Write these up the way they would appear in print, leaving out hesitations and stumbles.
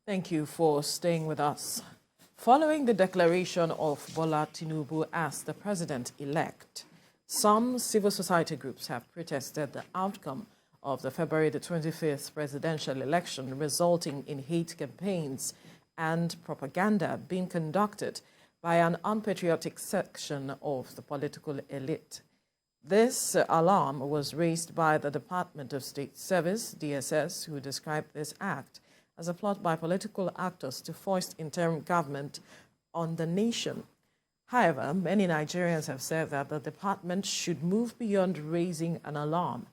Thank you for staying with us. Following the declaration of Bola Tinubu as the president-elect, some civil society groups have protested the outcome of the February the 25th presidential election, resulting in hate campaigns and propaganda being conducted by an unpatriotic section of the political elite. This alarm was raised by the Department of State Service, DSS, who described this act as a plot by political actors to foist interim government on the nation. However, many Nigerians have said that the department should move beyond raising an alarm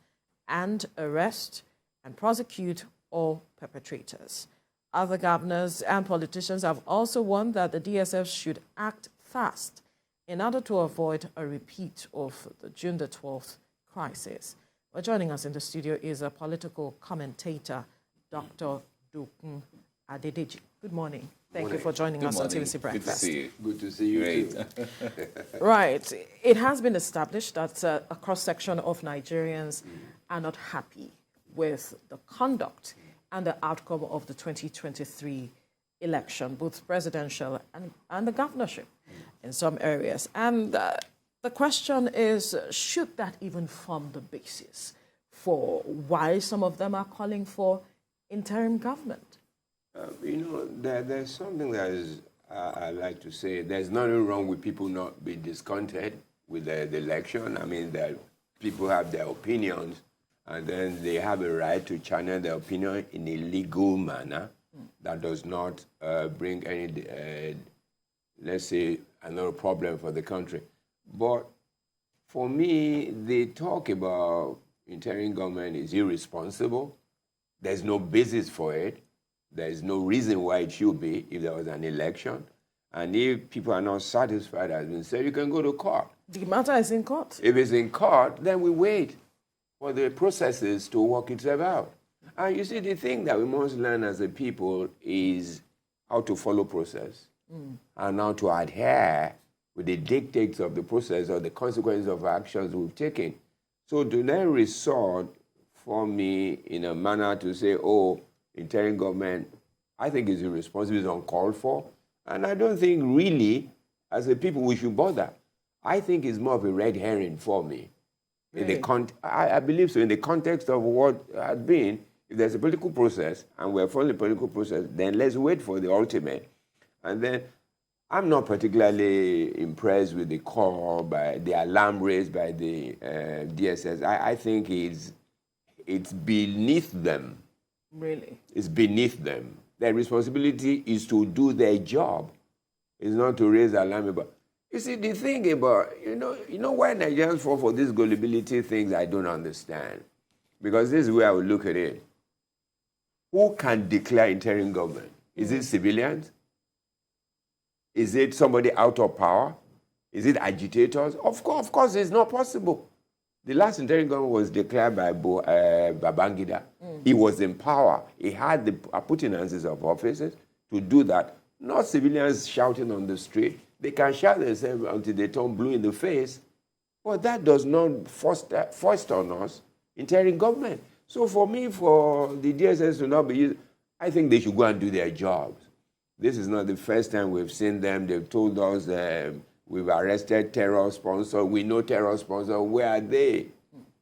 and arrest and prosecute all perpetrators. Other governors and politicians have also warned that the DSS should act fast in order to avoid a repeat of the June the 12th crisis. Well, joining us in the studio is a political commentator, Dr. Dokun Adedeji. Good morning. Thank you for joining us on TVC Breakfast. Good to see you. Good to see you too. Right. It has been established that a cross-section of Nigerians are not happy with the conduct and the outcome of the 2023 election, both presidential and the governorship in some areas. And the question is, should that even form the basis for why some of them are calling for interim government? There's something that is, I like to say, there's nothing wrong with people not being discontented with the election. I mean, that people have their opinions, and then they have a right to channel their opinion in a legal manner that does not bring any, let's say, another problem for the country. But for me, the talk about interim government is irresponsible. There's no basis for it. There's no reason why it should be if there was an election. And if people are not satisfied, as been said, you can go to court. The matter is in court. If it's in court, then we wait for the processes to work itself out. And you see, the thing that we must learn as a people is how to follow process and how to adhere with the dictates of the process or the consequences of actions we've taken. So to then resort for me in a manner to say, oh, interim government, I think is irresponsible, is uncalled for. And I don't think really, as a people, we should bother. I think it's more of a red herring for me. Really? I believe so. In the context of what had been, if there's a political process and we're following the political process, then let's wait for the ultimate. And then I'm not particularly impressed with the call by the alarm raised by the DSS. I think it's beneath them. Really? It's beneath them. Their responsibility is to do their job. It's not to raise alarm about. You see, the thing about, you know why Nigerians fall for these gullibility things, I don't understand. Because this is where I would look at it. Who can declare interim government? Is it civilians? Is it somebody out of power? Is it agitators? Of course, it's not possible. The last interim government was declared by Babangida. He was in power. He had the appurtenances of offices to do that. Not civilians shouting on the street. They can shout themselves until they turn blue in the face. But that does not foist on us interim government. So for me, for the DSS to not be used, I think they should go and do their jobs. This is not the first time we've seen them. They've told us we've arrested terror sponsors. We know terror sponsors. Where are they?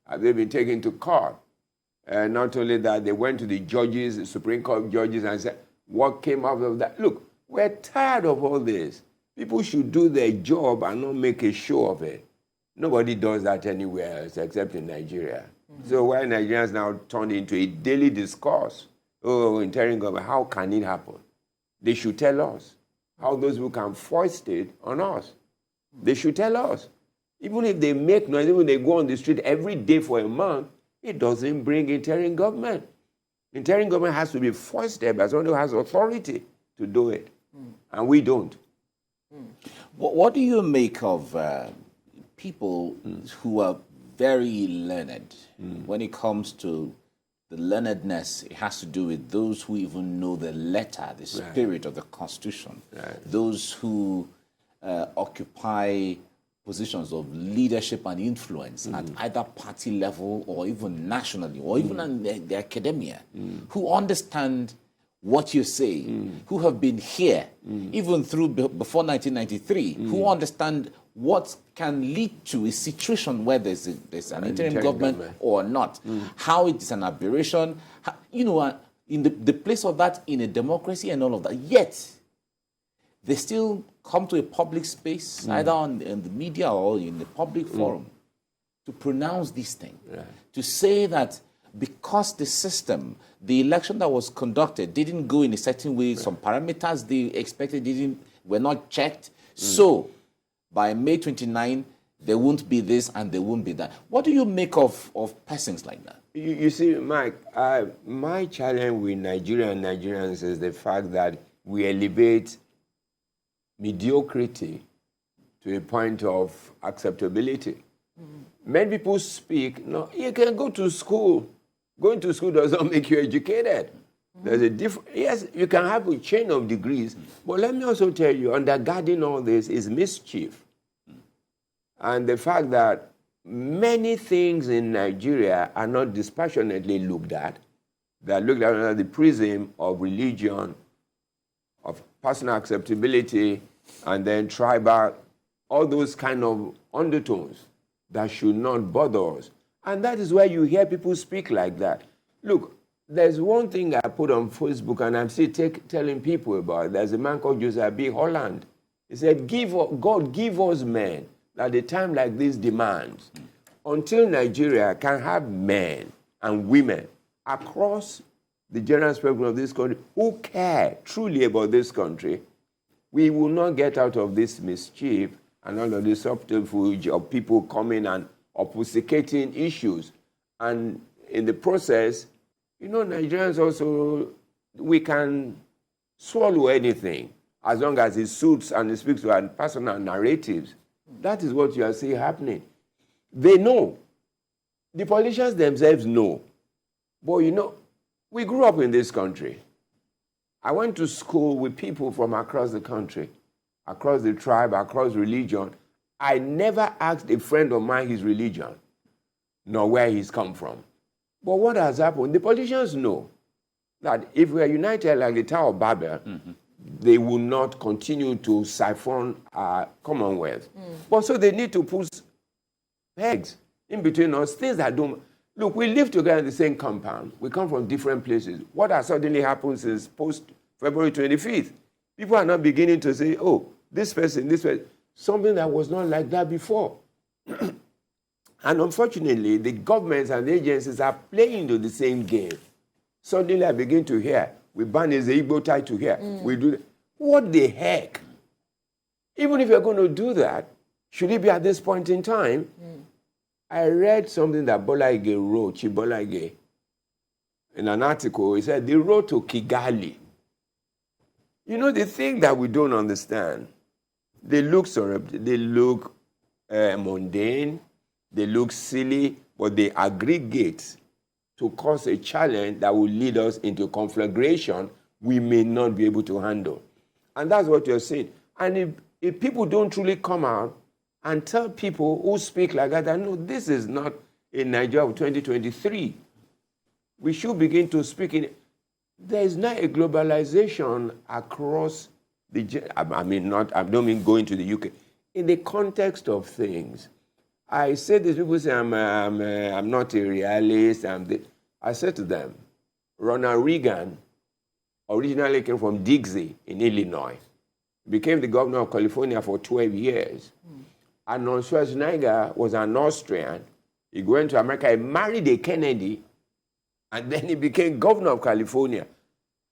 Have they been taken to court? Not only that, they went to the judges, the Supreme Court judges, and said, what came out of that? Look, we're tired of all this. People should do their job and not make a show of it. Nobody does that anywhere else except in Nigeria. So why Nigerians now turned into a daily discourse? Oh, interim government, how can it happen? They should tell us how those who can foist it on us. They should tell us. Even if they make noise, even if they go on the street every day for a month, it doesn't bring interim government. Interim government has to be foisted by someone who has authority to do it. And we don't. What do you make of people who are very learned when it comes to the learnedness? It has to do with those who even know the letter, the spirit of the Constitution, those who occupy positions of leadership and influence at either party level or even nationally or even in the academia, who understand what you say, who have been here, even through before 1993, who understand what can lead to a situation where there's an interim government or not, how it is an aberration, how, in the place of that in a democracy and all of that. Yet, they still come to a public space, either in the media or in the public forum, to pronounce these things, to say that because the system, the election that was conducted didn't go in a certain way, some parameters they expected were not checked. So by May 29, there won't be this and there won't be that. What do you make of persons like that? You see, Mike, my challenge with Nigerians is the fact that we elevate mediocrity to a point of acceptability. Many people speak, no, you can go to school. Going to school does not make you educated. There's a difference. Yes, you can have a chain of degrees, but let me also tell you, undergirding all this is mischief. And the fact that many things in Nigeria are not dispassionately looked at. They are looked at under the prism of religion, of personal acceptability, and then tribal, all those kind of undertones that should not bother us. And that is why you hear people speak like that. Look, there's one thing I put on Facebook, and I'm still telling people about it. There's a man called Joseph B. Holland. He said, God, give us men that a time like this demands. Until Nigeria can have men and women across the general spectrum of this country who care truly about this country, we will not get out of this mischief and all of this subterfuge of people coming and obfuscating issues. And in the process, Nigerians also, we can swallow anything as long as it suits and it speaks to our personal narratives. That is what you are seeing happening. They know. The politicians themselves know. But we grew up in this country. I went to school with people from across the country, across the tribe, across religion. I never asked a friend of mine his religion, nor where he's come from. But what has happened? The politicians know that if we are united like the Tower of Babel, they will not continue to siphon our Commonwealth. But so they need to put pegs in between us, things that don't... Look, we live together in the same compound. We come from different places. What has suddenly happened since post-February 25th? People are now beginning to say, oh, this person, something that was not like that before. And unfortunately, the governments and the agencies are playing to the same game. Suddenly I begin to hear, we ban is the Igbo title here. We do that. What the heck? Even if you're going to do that, should it be at this point in time? I read something that Bola wrote, Chibola in an article. He said, the road to Kigali. The thing that we don't understand, they look mundane, they look silly, but they aggregate to cause a challenge that will lead us into conflagration we may not be able to handle. And that's what you're saying. And if people don't truly come out and tell people who speak like that, no, this is not in Nigeria of 2023. We should begin to speak in... There is now a globalization across the... I don't mean going to the UK. In the context of things, I say this, people say I'm not a realist. I said to them, Ronald Reagan originally came from Dixie in Illinois, became the governor of California for 12 years. Arnold Schwarzenegger was an Austrian. He went to America, he married a Kennedy, and then he became governor of California.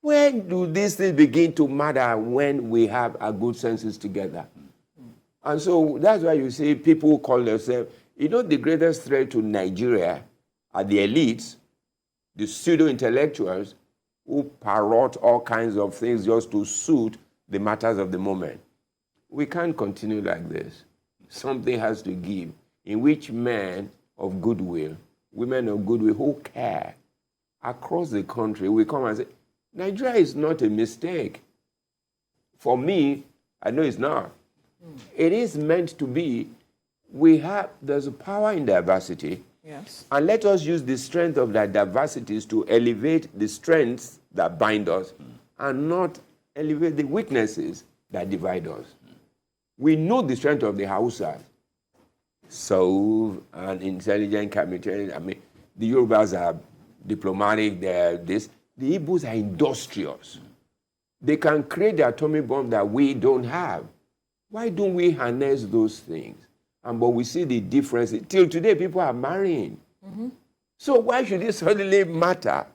When do these things begin to matter? When we have our good senses together. And so that's why you see people call themselves, the greatest threat to Nigeria are the elites, the pseudo-intellectuals who parrot all kinds of things just to suit the matters of the moment. We can't continue like this. Something has to give, in which men of goodwill, women of goodwill who care across the country will come and say, Nigeria is not a mistake. For me, I know it's not. It is meant to be. There's a power in diversity. Yes. And let us use the strength of that diversities to elevate the strengths that bind us and not elevate the weaknesses that divide us. We know the strength of the Hausas. So, an intelligent community. I mean, the Yorubas are diplomatic, they're this. The Igbos are industrious. They can create the atomic bomb that we don't have. Why don't we harness those things? But we see the difference. Till today, people are marrying. So why should it suddenly matter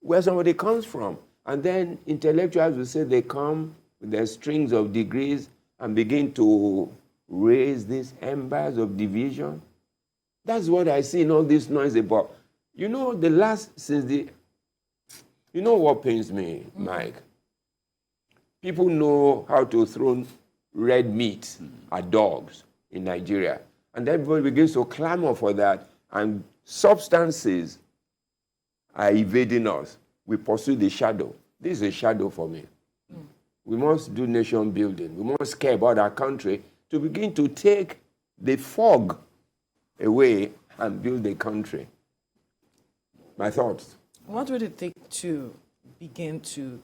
where somebody comes from? And then intellectuals will say they come with their strings of degrees and begin to raise these embers of division. That's what I see in all this noise about. You know, you know what pains me, Mike? People know how to throw red meat at dogs in Nigeria. And everybody begins to clamor for that. And substances are evading us. We pursue the shadow. This is a shadow for me. We must do nation building. We must care about our country to begin to take the fog away and build the country. My thoughts. What would it take to begin to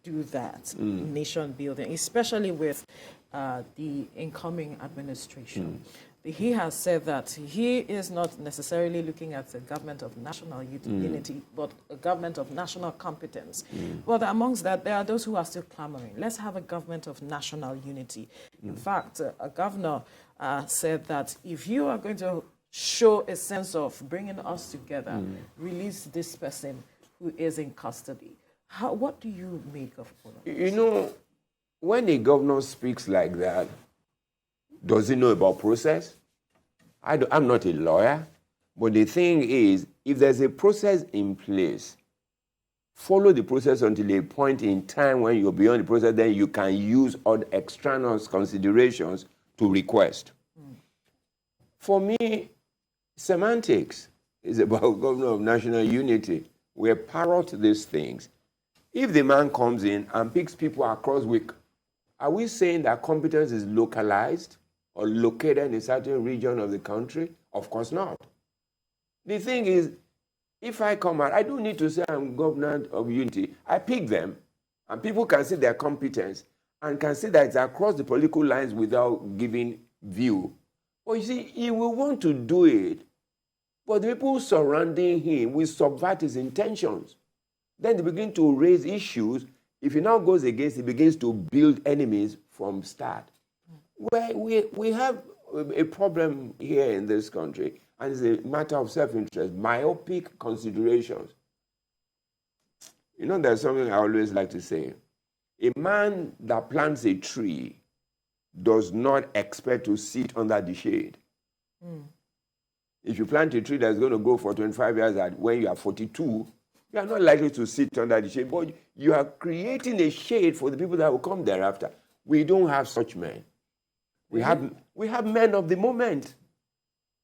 do that, nation building, especially with the incoming administration? He has said that he is not necessarily looking at a government of national unity, but a government of national competence. But amongst that, there are those who are still clamoring. Let's have a government of national unity. In fact, a governor said that if you are going to show a sense of bringing us together, release this person who is in custody. What do you make of all of this? You know, when a governor speaks like that, does he know about process? I'm not a lawyer, but the thing is, if there's a process in place, follow the process until a point in time when you're beyond the process, then you can use all the extraneous considerations to request. For me, semantics is about government of national unity. We parrot these things. If the man comes in and picks people across week, are we saying that competence is localized or located in a certain region of the country? Of course not. The thing is, if I come out, I don't need to say I'm governor of unity. I pick them, and people can see their competence and can see that it's across the political lines without giving view. But you see, he will want to do it, but the people surrounding him will subvert his intentions. Then they begin to raise issues. If he now goes against, he begins to build enemies from start. Well, we have a problem here in this country, and it's a matter of self-interest, myopic considerations. You know, there's something I always like to say. A man that plants a tree does not expect to sit under the shade. If you plant a tree that's going to grow for 25 years, and when you are 42, you are not likely to sit under the shade, but you are creating a shade for the people that will come thereafter. We don't have such men. We have men of the moment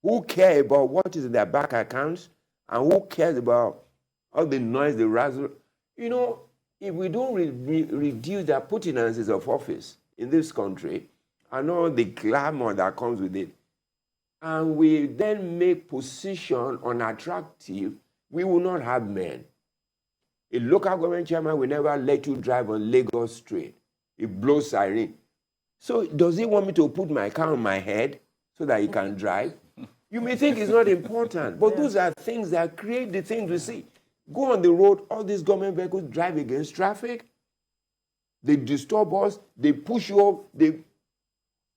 who care about what is in their bank accounts and who cares about all the noise, the razzle. You know, if we don't reduce the appurtenances of office in this country and all the glamour that comes with it, and we then make position unattractive, we will not have men. A local government chairman will never let you drive on Lagos Street. It blows siren. So does he want me to put my car on my head so that he can drive? You may think it's not important, but those are things that create the things we see. Go on the road, all these government vehicles drive against traffic. They disturb us, they push you up.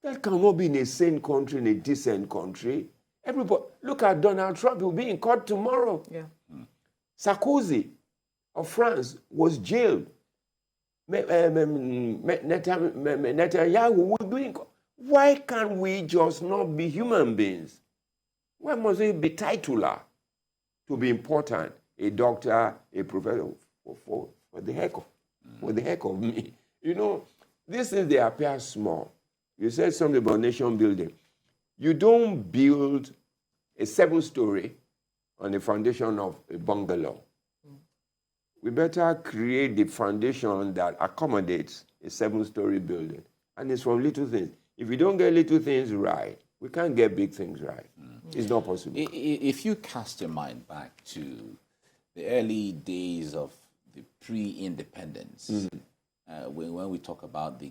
That cannot be in a sane country, in a decent country. Everybody, look at Donald Trump, he'll be in court tomorrow. Sarkozy of France was jailed. Netanyahu will be in court. Why can't we just not be human beings? Why must we be titular to be important? A doctor, a professor, for the heck of me. You know, these things, they appear small. You said something about nation building. You don't build a 7-story on the foundation of a bungalow. We better create the foundation that accommodates a 7-story building. And it's from little things. If we don't get little things right, we can't get big things right. It's not possible. If you cast your mind back to the early days of the pre-independence, when we talk about the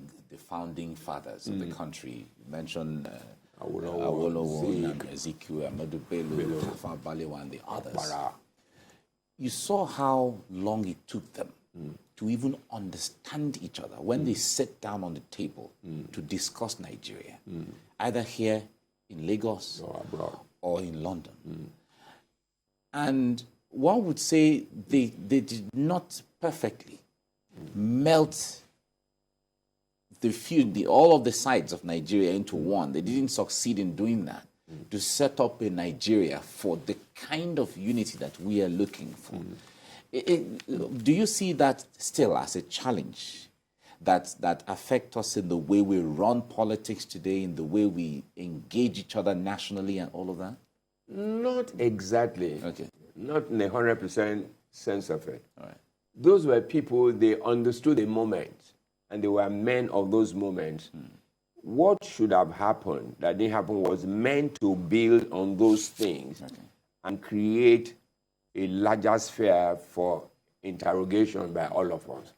founding fathers of the country. You mentioned Awolowo, Ezekiel, Ahmadu Bello, Tafawa Balewa, and the others. You saw how long it took them to even understand each other when they sat down on the table to discuss Nigeria, either here in Lagos or in London. And one would say they did not perfectly melt all of the sides of Nigeria into one. They didn't succeed in doing that to set up a Nigeria for the kind of unity that we are looking for. Do you see that still as a challenge that affect us in the way we run politics today, in the way we engage each other nationally and all of that? Not exactly. Okay. Not in a 100% sense of it. All right. Those were people, they understood the moment, and they were men of those moments. What should have happened that didn't happen was men to build on those things and create a larger sphere for interrogation by all of us.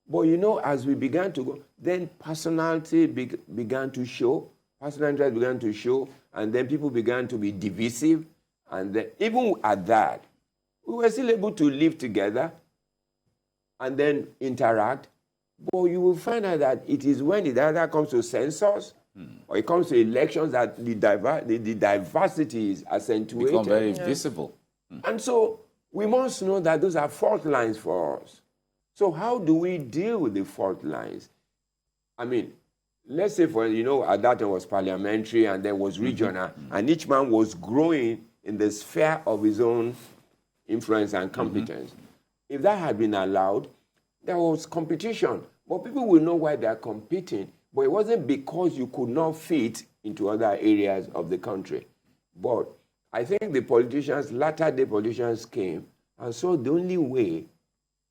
But you know, as we began to go, then personality began to show, personal interest began to show, and then people began to be divisive. And then, even at that, we were still able to live together and then interact. But you will find out that it is when it either comes to census or it comes to elections that the diversity is accentuated. Become very visible. And so we must know that those are fault lines for us. So how do we deal with the fault lines? I mean, let's say at that time was parliamentary and then was regional, and each man was growing in the sphere of his own influence and competence. If that had been allowed, there was competition. But people will know why they are competing. But it wasn't because you could not fit into other areas of the country. But I think the politicians, latter-day politicians came and saw the only way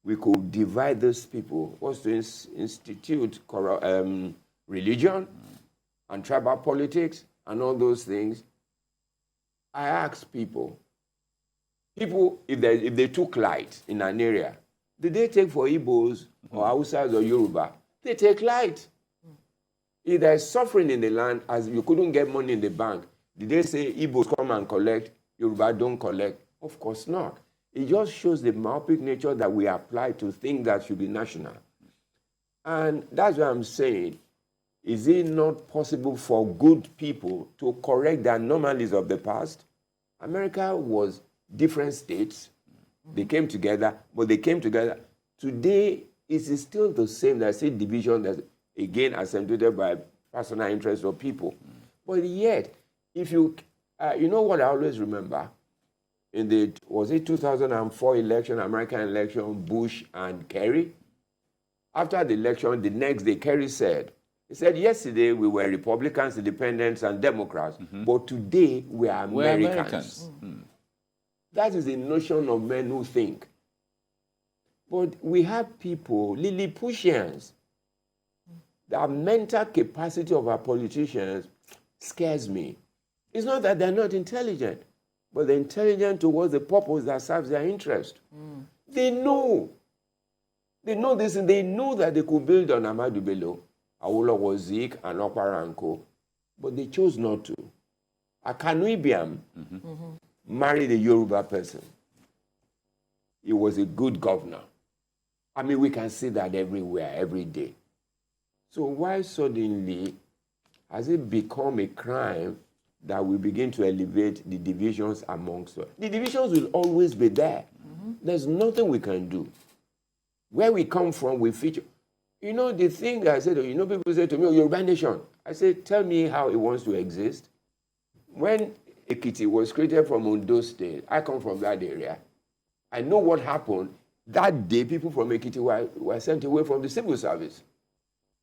we could divide those people was to institute religion and tribal politics and all those things. I asked people, if they took light in an area, did they take for Igbos or Hausas or Yoruba? They take light. If there is suffering in the land, as you couldn't get money in the bank, did they say Igbos come and collect, Yoruba don't collect? Of course not. It just shows the myopic nature that we apply to things that should be national. And that's what I'm saying. Is it not possible for good people to correct the anomalies of the past? America was different states. They came together, but they came together. Today, it is still the same. There's a division that's, again, accentuated by personal interests of people. But yet, if you know what I always remember? In the, was it 2004 election, American election, Bush and Kerry? After the election, the next day, Kerry said, he said, yesterday we were Republicans, Independents, and Democrats, but today we are Americans. That is the notion of men who think. But we have people, Lilliputians. The mental capacity of our politicians scares me. It's not that they're not intelligent, but they're intelligent towards the purpose that serves their interest. They know. They know this, and they know that they could build on Ahmadu Bello, Awolowo, Zik, and Okpara and Co., but they chose not to. Akanu Ibiam married a Yoruba person. He was a good governor. I mean, we can see that everywhere, every day. So why suddenly has it become a crime that we begin to elevate the divisions amongst us? The divisions will always be there. There's nothing we can do. Where we come from, we feature. You know, the thing I said, people say to me, Yoruba nation. I say, tell me how it wants to exist. When Ekiti was created from Ondo State, I come from that area. I know what happened. That day, people from Ekiti were sent away from the civil service.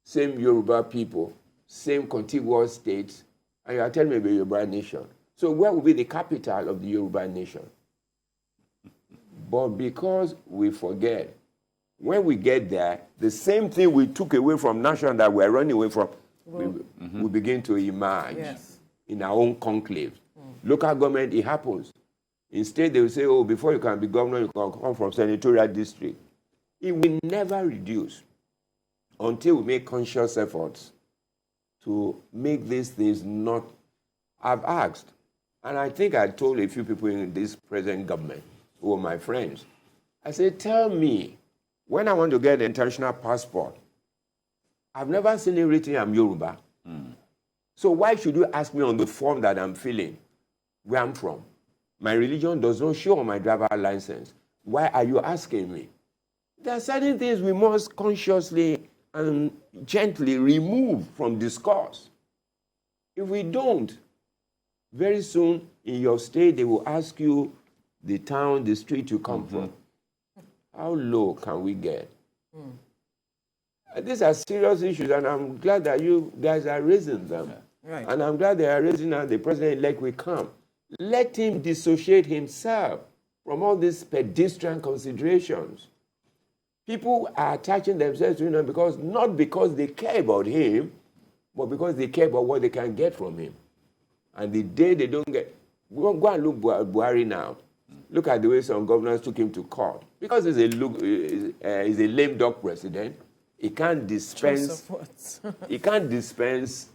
Same Yoruba people, same contiguous states, and you are telling me about Yoruba nation. So where will be the capital of the Yoruba nation? But because we forget, when we get there, the same thing we took away from nation that we're running away from, we begin to emerge in our own conclave. Local government, it happens. Instead, they will say, oh, before you can be governor, you can come from senatorial district. It will never reduce. until we make conscious efforts to make these things not. I've asked, and I think I told a few people in this present government who are my friends, I said, tell me, when I want to get an international passport, I've never seen it written I'm Yoruba. So why should you ask me on the form that I'm filling where I'm from? My religion does not show on my driver license. Why are you asking me? There are certain things we must consciously and gently remove from discourse. If we don't, very soon in your state, they will ask you the town, the street you come from. How low can we get? These are serious issues, and I'm glad that you guys are raising them. Right. And I'm glad they are raising now the president-elect will come. Let him dissociate himself from all these pedestrian considerations. People are attaching themselves to him because not because they care about him, but because they care about what they can get from him. And the day they don't get, go and look Buhari now. Look at the way some governors took him to court. Because he's a lame duck president, he can't dispense. He can't dispense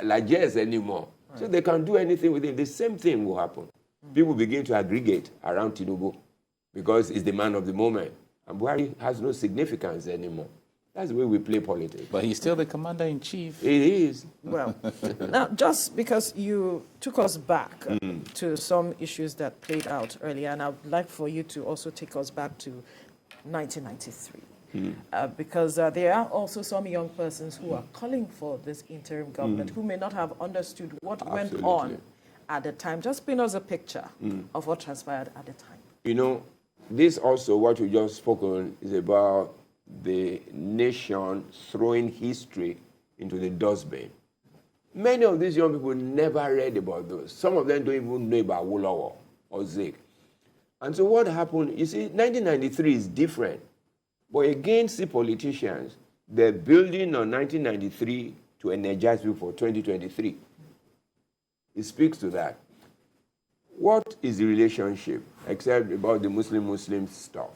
largesse anymore. Right. So they can do anything with him. The same thing will happen. People begin to aggregate around Tinubu because he's the man of the moment. And Buhari has no significance anymore. That's the way we play politics. But he's still the commander-in-chief. He is. Well, now, just because you took us back to some issues that played out earlier, and I would like for you to also take us back to 1993. Because there are also some young persons who are calling for this interim government who may not have understood what went on at the time. Just paint us a picture of what transpired at the time. You know, this also, what you just spoke on, is about the nation throwing history into the dustbin. Many of these young people never read about those. Some of them don't even know about Awolowo or Zik. And so what happened, you see, 1993 is different. But again, see politicians, they're building on 1993 to energize people for 2023. It speaks to that. What is the relationship, except about the Muslim stuff?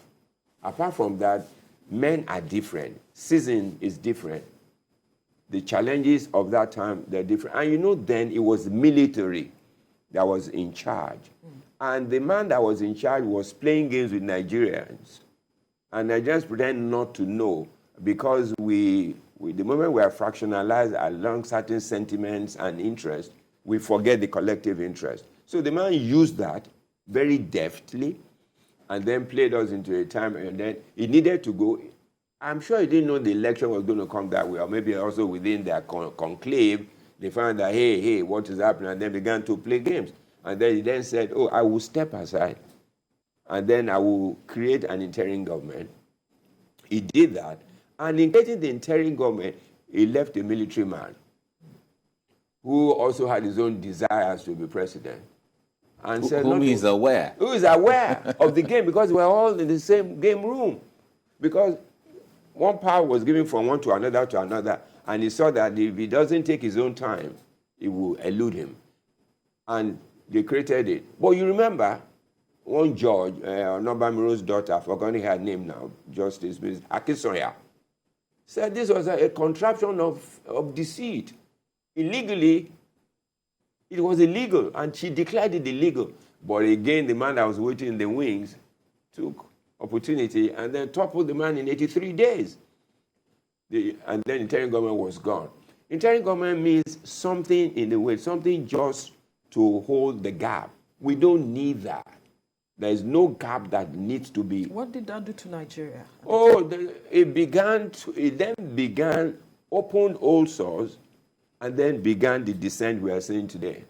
Apart from that, men are different. Season is different. The challenges of that time, they're different. And you know, then it was military that was in charge. And the man that was in charge was playing games with Nigerians. And Nigerians pretend not to know because the moment we are fractionalized along certain sentiments and interests, we forget the collective interest. So the man used that very deftly and then played us into a time, and then he needed to go. I'm sure he didn't know the election was going to come that way, or maybe also within their conclave, they found that, hey, what is happening? And then began to play games. And then he then said, oh, I will step aside, and then I will create an interim government. He did that. And in creating the interim government, he left a military man who also had his own desires to be president. And said, who is aware. Who is aware of the game, because we're all in the same game room. Because one power was given from one to another, and he saw that if he doesn't take his own time, it will elude him. And they created it. But you remember, one judge, Nobamiro's daughter, I've forgotten her name now, Justice Ms. Akisoya, said this was a contraption of deceit. Illegally, it was illegal, and she declared it illegal. But again, the man that was waiting in the wings took opportunity and then toppled the man in 83 days. And then interim government was gone. Interim government means something in the way, something just to hold the gap. We don't need that. There is no gap that needs to be. What did that do to Nigeria? Oh, it then began, opened old sores, and then began the descent we are seeing today.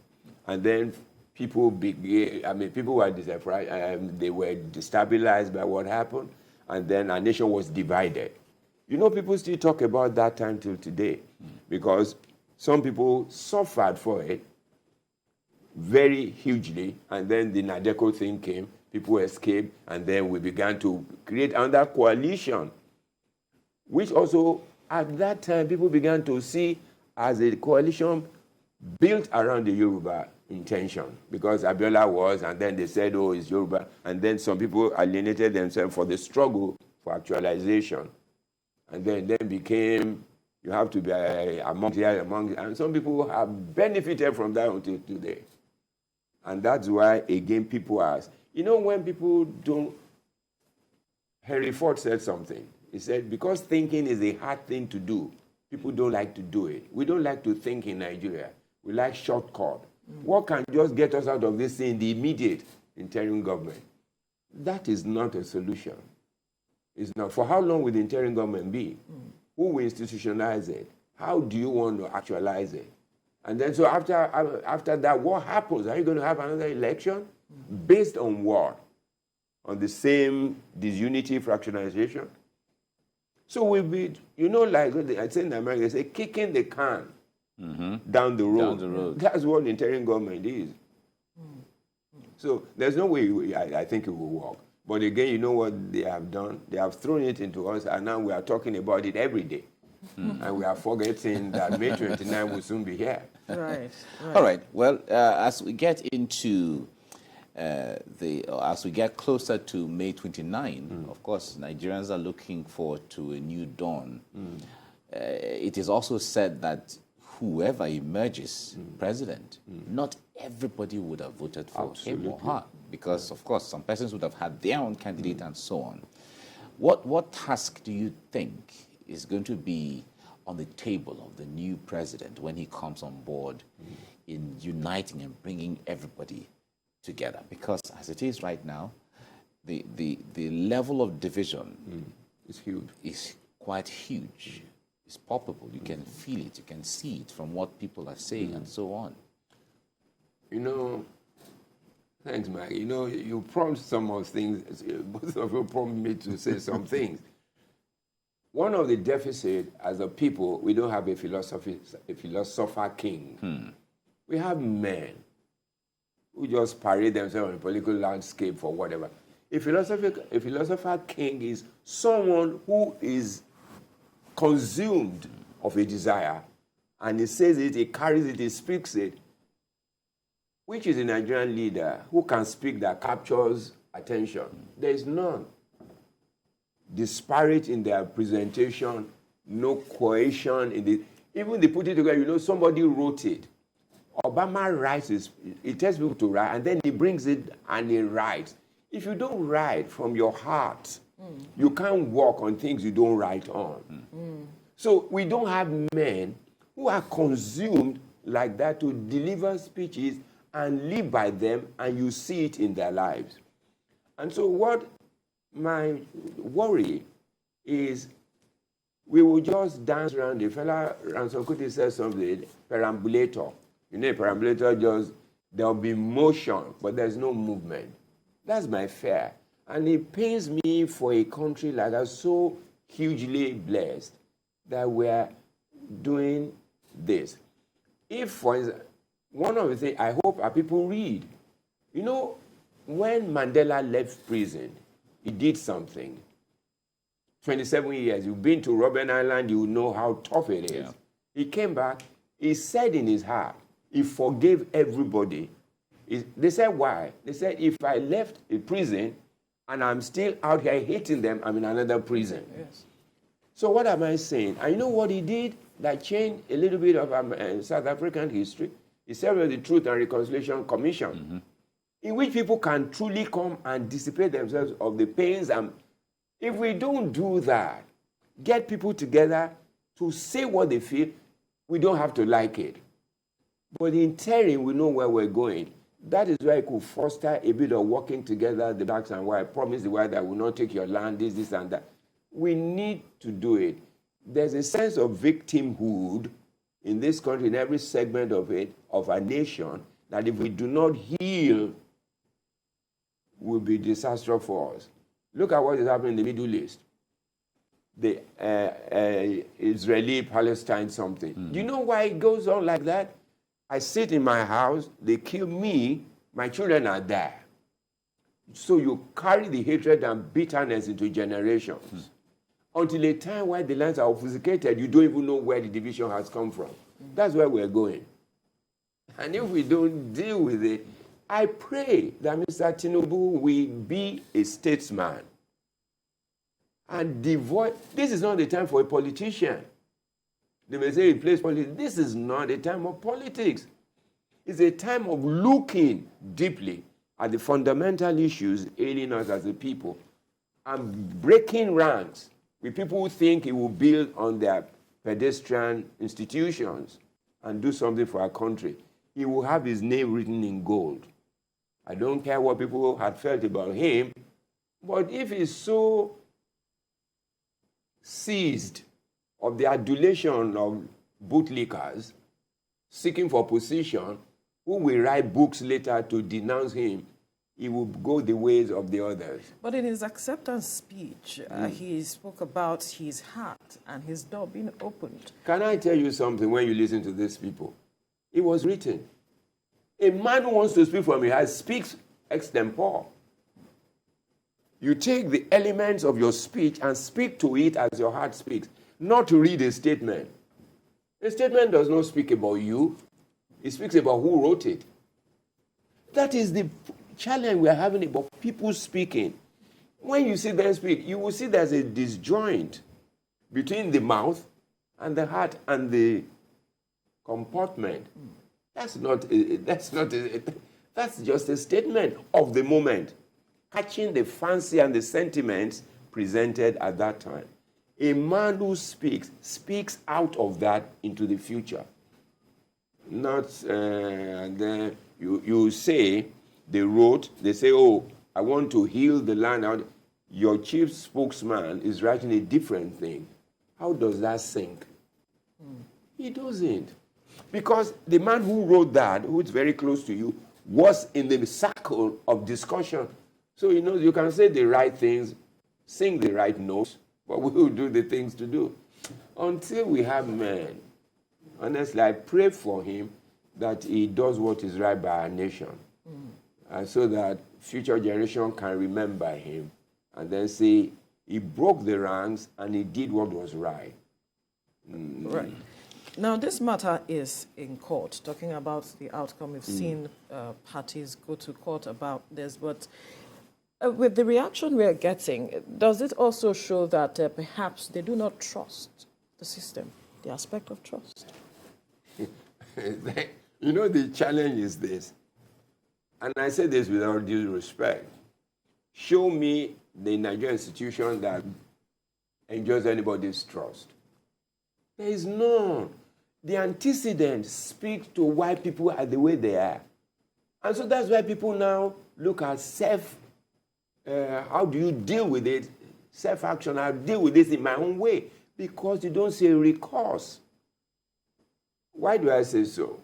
And then people were disappointed, they were destabilized by what happened, and then our nation was divided. You know, people still talk about that time till today, because some people suffered for it very hugely, and then the Nadeko thing came, people escaped, and then we began to create another coalition, which also, at that time, people began to see as a coalition built around the Yoruba intention, because Abiola was, and then they said, oh, it's Yoruba, and then some people alienated themselves for the struggle for actualization. and then became, you have to be among, and some people have benefited from that until today. And that's why, again, people ask, when people don't, Henry Ford said something. He said, because thinking is a hard thing to do, people don't like to do it. We don't like to think in Nigeria. We like shortcut. What can just get us out of this thing, the immediate interim government? That is not a solution. It's not. For how long will the interim government be? Who will institutionalize it? How do you want to actualize it? And then, so after that, what happens? Are you going to have another election? Based on what? On the same disunity, fractionalization? So we'll be, like I say in America, they say, kicking the can down the road. Down the road. That's what the interim government is. So there's no way I think it will work. But again, you know what they have done? They have thrown it into us, and now we are talking about it every day. And we are forgetting that May 29 will soon be here. Right. All right. Well, as we get into as we get closer to May 29, of course, Nigerians are looking forward to a new dawn. It is also said that whoever emerges president, not everybody would have voted for him or her, because, of course, some persons would have had their own candidate and so on. What task do you think is going to be on the table of the new president when he comes on board in uniting and bringing everybody together? Because as it is right now, the level of division is huge. Is quite huge. It's palpable. You can feel it. You can see it from what people are saying and so on. Thanks, Mike. You prompt some of things. Both of you prompt me to say some things. One of the deficits as a people, we don't have a philosopher king. We have men who just parade themselves on the political landscape for whatever. A philosopher king is someone who is consumed of a desire, and he says it, he carries it, he speaks it. Which is a Nigerian leader who can speak that captures attention? There is none. Disparate in their presentation, no cohesion in the. Even they put it together, somebody wrote it. Obama writes it, he tells people to write, and then he brings it and he writes. If you don't write from your heart, you can't work on things you don't write on. So we don't have men who are consumed like that to deliver speeches and live by them, and you see it in their lives. And so what my worry is, we will just dance around. The fella Ransom Kuti said something, perambulator. A perambulator there'll be motion, but there's no movement. That's my fear. And it pains me for a country like us, so hugely blessed, that we're doing this. If, for instance, one of the things I hope our people read, when Mandela left prison, he did something. 27 years, you've been to Robben Island, you know how tough it is. Yeah. He came back, he said in his heart, he forgave everybody. They said, why? They said, if I left a prison and I'm still out here hating them, I'm in another prison. Yes. So what am I saying? And you know what he did that changed a little bit of South African history? He served as the Truth and Reconciliation Commission, in which people can truly come and dissipate themselves of the pains. And if we don't do that, get people together to say what they feel, we don't have to like it. But in interim, we know where we're going. That is why it could foster a bit of working together, the blacks and white. Promise the white that will not take your land, this, and that. We need to do it. There's a sense of victimhood in this country, in every segment of it, of our nation, that if we do not heal, will be disastrous for us. Look at what is happening in the Middle East. The Israeli-Palestine something. Do you know why it goes on like that? I sit in my house, they kill me, my children are there. So you carry the hatred and bitterness into generations. Until a time where the lands are obfuscated, you don't even know where the division has come from. That's where we're going. And if we don't deal with it, I pray that Mr. Tinubu will be a statesman. and devoid. This is not the time for a politician. They may say he plays politics. This is not a time of politics. It's a time of looking deeply at the fundamental issues ailing us as a people and breaking ranks with people who think it will build on their pedestrian institutions and do something for our country. He will have his name written in gold. I don't care what people had felt about him, but if he's so seized of the adulation of bootlickers seeking for position, who will write books later to denounce him, he will go the ways of the others. But in his acceptance speech, he spoke about his heart and his door being opened. Can I tell you something when you listen to these people? It was written. A man who wants to speak from his heart speaks extempore. You take the elements of your speech and speak to it as your heart speaks, not to read a statement. A statement does not speak about you. It speaks about who wrote it. That is the challenge we're having about people speaking. When you see them speak, you will see there's a disjoint between the mouth and the heart and the comportment. That's just a statement of the moment, catching the fancy and the sentiments presented at that time. A man who speaks out of that into the future. Not, and then you say, they say, oh, I want to heal the land. Your chief spokesman is writing a different thing. How does that sink? He doesn't. Because the man who wrote that, who is very close to you, was in the circle of discussion. So, you can say the right things, sing the right notes, but we will do the things to do. Until we have men, honestly, I pray for him that he does what is right by our nation. And so that future generation can remember him and then say, he broke the ranks and he did what was right. Right. Now, this matter is in court, talking about the outcome. We've seen parties go to court about this, but with the reaction we're getting, does it also show that perhaps they do not trust the system, the aspect of trust? The challenge is this, and I say this with all due respect. Show me the Nigerian institution that enjoys anybody's trust. There is none. The antecedents speak to why people are the way they are. And so that's why people now look at how do you deal with it? Self-action, I'll deal with this in my own way. Because you don't see a recourse. Why do I say so?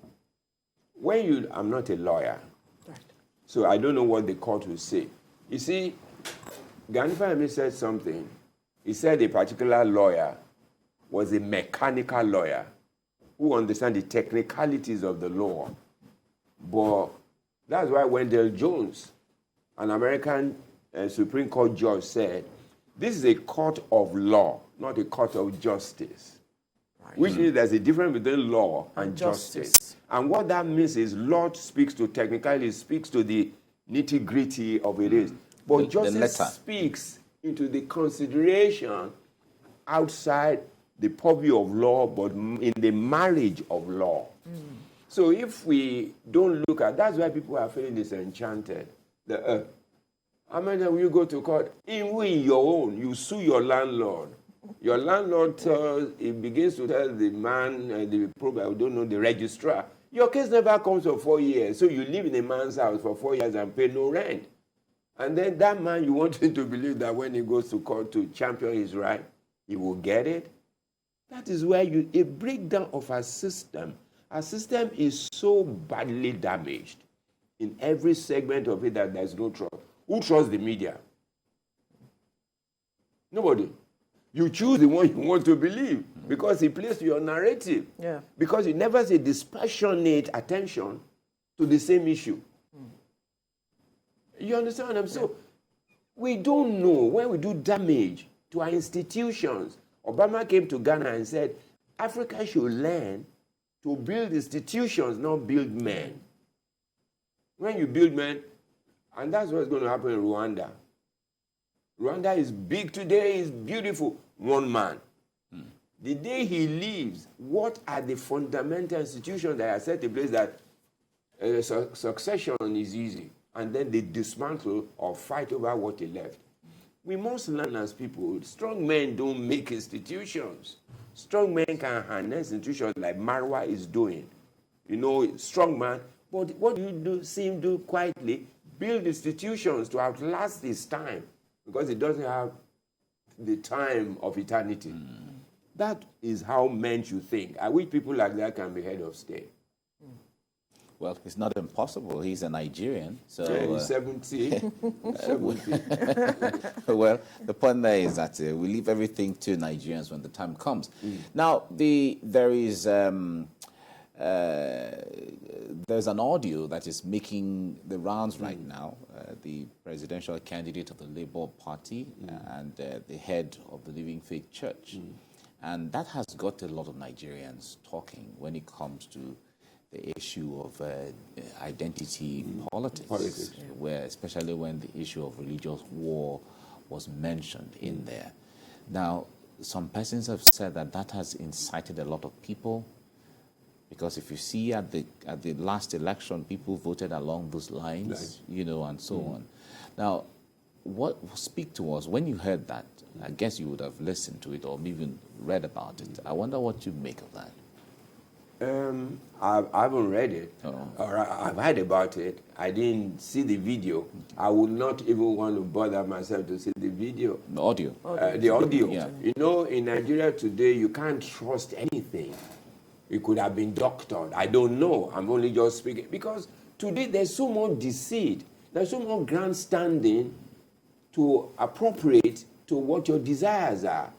I'm not a lawyer. Right. So I don't know what the court will say. You see, Gani Fahimi said something. He said a particular lawyer was a mechanical lawyer who understands the technicalities of the law. But that's why Wendell Jones, an American Supreme Court judge, said, this is a court of law, not a court of justice. Right. Which means there's a difference between law and justice. And what that means is law speaks to technicality, speaks to the nitty-gritty of it is. But justice speaks into the consideration outside the purview of law, but in the marriage of law. So if we don't look at, that's why people are feeling disenchanted. How many times will you go to court? In your own, you sue your landlord. Your landlord begins to tell the man, the registrar, your case never comes for 4 years. So you live in a man's house for 4 years and pay no rent. And then that man, you want him to believe that when he goes to court to champion his right, he will get it. That is where a breakdown of our system. Our system is so badly damaged in every segment of it that there's no trust. Who trusts the media? Nobody. You choose the one you want to believe because he plays to your narrative. Yeah. Because he never say dispassionate attention to the same issue. You understand what I'm saying? So we don't know when we do damage to our institutions. Obama came to Ghana and said, Africa should learn to build institutions, not build men. When you build men, and that's what's going to happen in Rwanda. Rwanda is big today, is beautiful. One man. The day he leaves, what are the fundamental institutions that are set in place that succession is easy? And then they dismantle or fight over what he left. We must learn as people, strong men don't make institutions. Strong men can harness institutions like Marwa is doing. You know, strong man. But what you do, see him do quietly, build institutions to outlast his time, because he doesn't have the time of eternity. That is how men should think. I wish people like that can be head of state. Well, it's not impossible. He's a Nigerian, so Yeah, he's 70. 70. well, the point there is that we leave everything to Nigerians when the time comes. Now, there's an audio that is making the rounds right now. The presidential candidate of the Labour Party and the head of the Living Faith Church. And that has got a lot of Nigerians talking when it comes to the issue of identity politics. Where, especially when the issue of religious war was mentioned in there. Now, some persons have said that that has incited a lot of people, because if you see at the last election, people voted along those lines, you know, and so on. Now, speak to us when you heard that. I guess you would have listened to it or even read about it. I wonder what you make of that. I haven't read it, or I've heard about it. I didn't see the video. I would not even want to bother myself to see the video. The audio. The audio. Yeah. You know, in Nigeria today, you can't trust anything. It could have been doctored. I don't know. I'm only just speaking. Because today there's so much deceit. There's so much grandstanding to appropriate to what your desires are.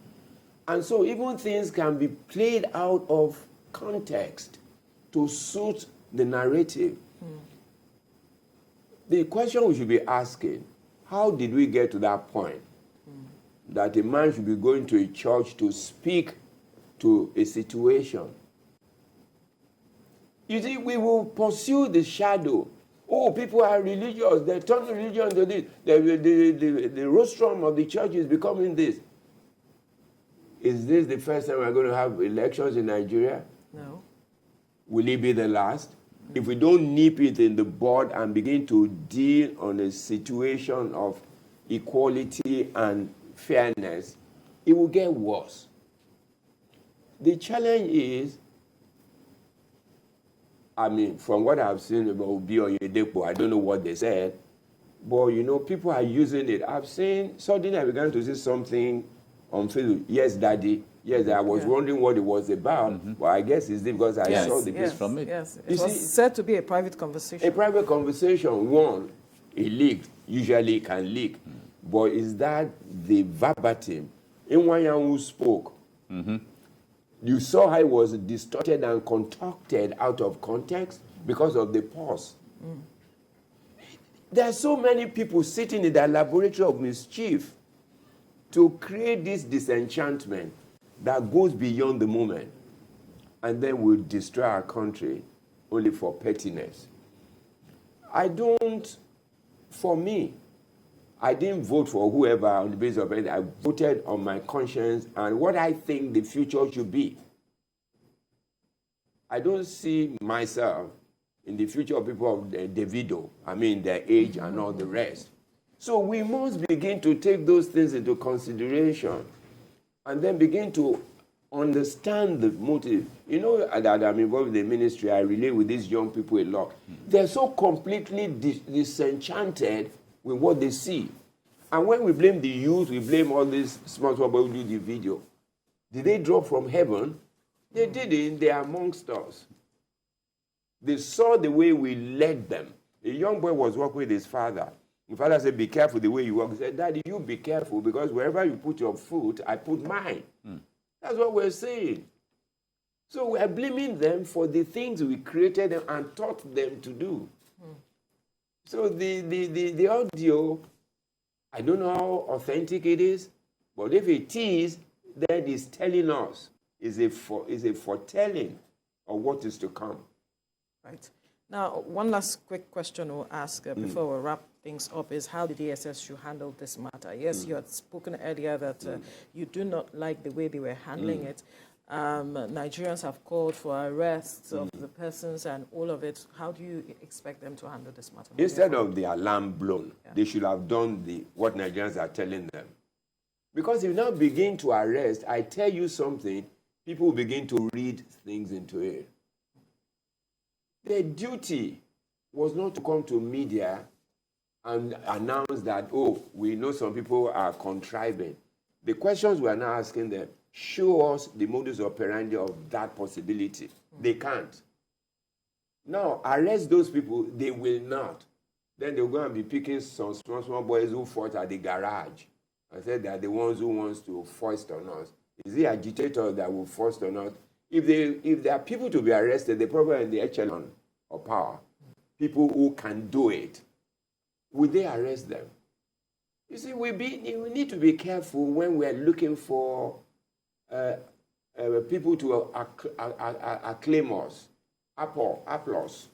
And so even things can be played out of context to suit the narrative. The question we should be asking, how did we get to that point that a man should be going to a church to speak to a situation? You see, we will pursue the shadow. Oh, people are religious. They turn religion to this. The rostrum of the church is becoming this. Is this the first time we're going to have elections in Nigeria? No. Will it be the last? If we don't nip it in the bud and begin to deal on a situation of equality and fairness, it will get worse. The challenge is, I mean, from what I've seen about Obi Oyedepo, I don't know what they said, but, you know, people are using it. I've seen, suddenly I began to see something on Facebook. Yes, Daddy. Yes, I was wondering what it was about, but I guess it's because I saw the piece from it. Yes, it was said to be a private conversation. A private conversation, one, it leaked. Usually it can leak. But is that the verbatim? Nwayan who spoke, you saw how it was distorted and concocted out of context because of the pause. There are so many people sitting in the laboratory of mischief to create this disenchantment that goes beyond the moment, and then will destroy our country only for pettiness. For me, I didn't vote for whoever on the basis of it. I voted on my conscience and what I think the future should be. I don't see myself in the future of people of Davido, I mean their age and all the rest. So we must begin to take those things into consideration and then begin to understand the motive. You know that I'm involved in the ministry, I relate with these young people a lot. They're so completely disenchanted with what they see. And when we blame the youth, we blame all these smart people who do the video. Did they drop from heaven? They didn't. They are amongst us. They saw the way we led them. A young boy was walking with his father. The father said, be careful the way you walk. He said, Daddy, you be careful, because wherever you put your foot, I put mine. That's what we're saying. So we're blaming them for the things we created them and taught them to do. So the audio, I don't know how authentic it is, but if it is, then it's telling us, is a foretelling of what is to come. Right. Now, one last quick question we'll ask before we wrap things up is how the DSS should handle this matter. Yes, you had spoken earlier that you do not like the way they were handling it. Nigerians have called for arrests of the persons and all of it. How do you expect them to handle this matter? Instead of the alarm blown, they should have done what Nigerians are telling them. Because if you now begin to arrest, I tell you something, people will begin to read things into it. Their duty was not to come to media and announce that, oh, we know some people are contriving. The questions we are now asking them, show us the modus operandi of that possibility. They can't. Now, arrest those people, they will not. Then they'll go and be picking some small boys who fought at the garage and said they're the ones who wants to foist on us. Is the agitator that will foist on us? If there are people to be arrested, they probably are in the echelon of power. People who can do it. Will they arrest them? You see, we need to be careful when we're looking for people to acclaim us, applause.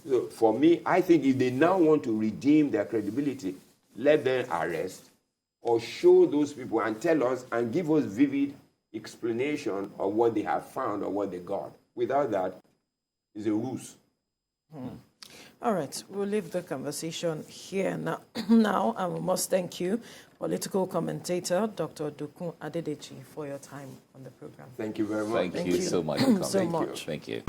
So for me, I think if they now want to redeem their credibility, let them arrest or show those people and tell us and give us vivid explanation of what they have found or what they got. Without that, it's a ruse. All right, we'll leave the conversation here now, and we must thank you, political commentator Dr. Dokun Adedeji, for your time on the program. Thank you very much. Thank you so much for coming. So much. Thank you.